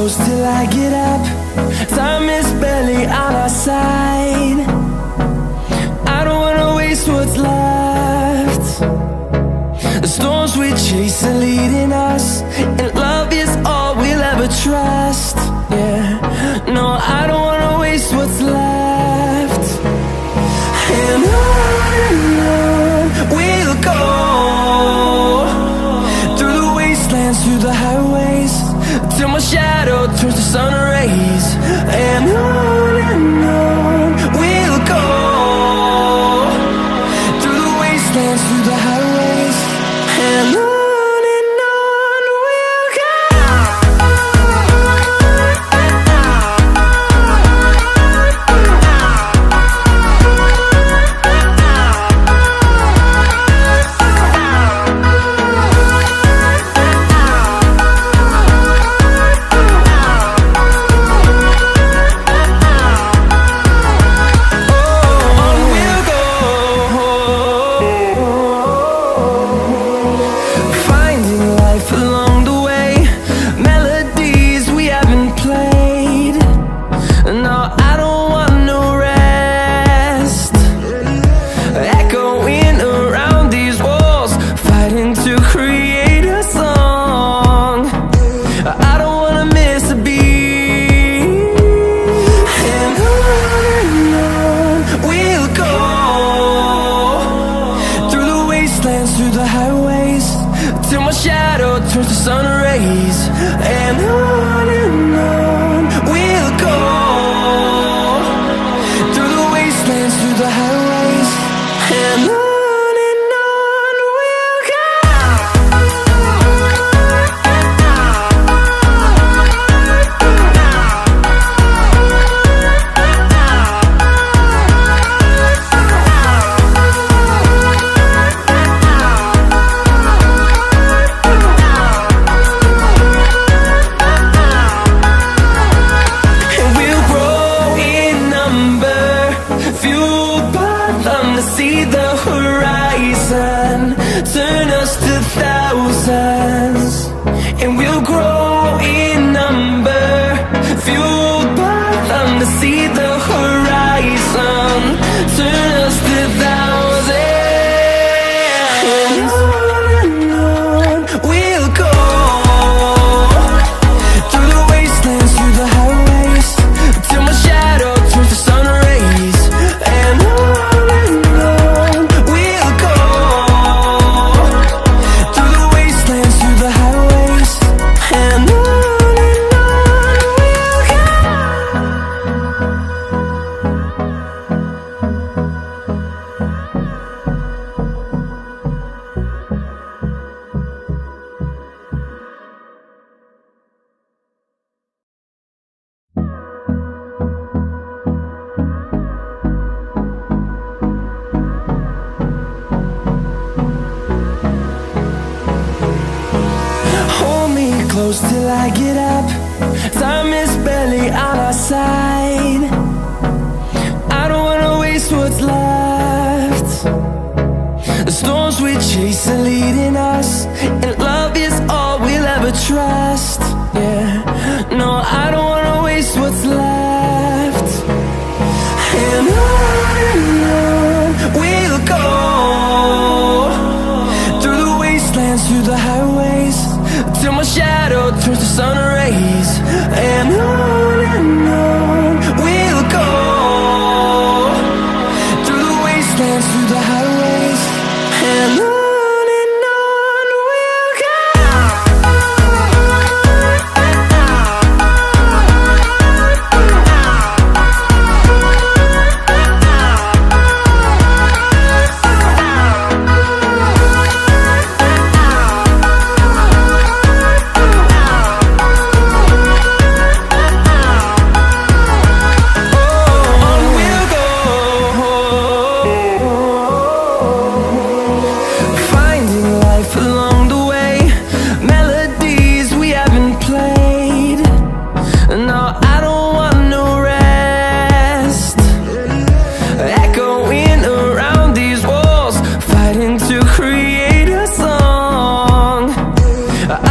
close till I get up. Time is barely on our side. I don't wanna waste what's left. The storms we chase are leading us, and love is all we'll ever trust. Yeah, no, I don't wanna waste what's left. And on we'll go, through the wastelands, through the highways, till my shadow turns to sun rays. And on we'll go, through the wastelands, through the highways, and on we'll go. Through the highways, till my shadow turns to sun rays. And on we'll go, through the wastelands, through the highways, and on we'll go. See the horizon turn us to thousands, and we'll grow in number, fueled by them. To see the horizon turn us to thousands, and on we'll go, through the wastelands, through the highways, till my shadow turns to sun rays. And close till I get up. Time is barely on our side. I don't wanna waste what's left. The storms we chase are leading us, and love is all we'll ever trust. Yeah, no, I don't wanna waste what's left. And on we'll go, through the wastelands, through the highways, till my shadow turns to sun rays. And on we'll go, through the wastelands, through the highways, and on.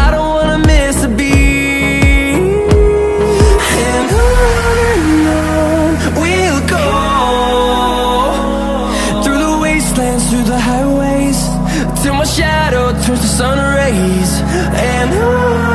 I don't wanna miss a beat. wastelands, through the highways, till my shadow turns to sun rays. And on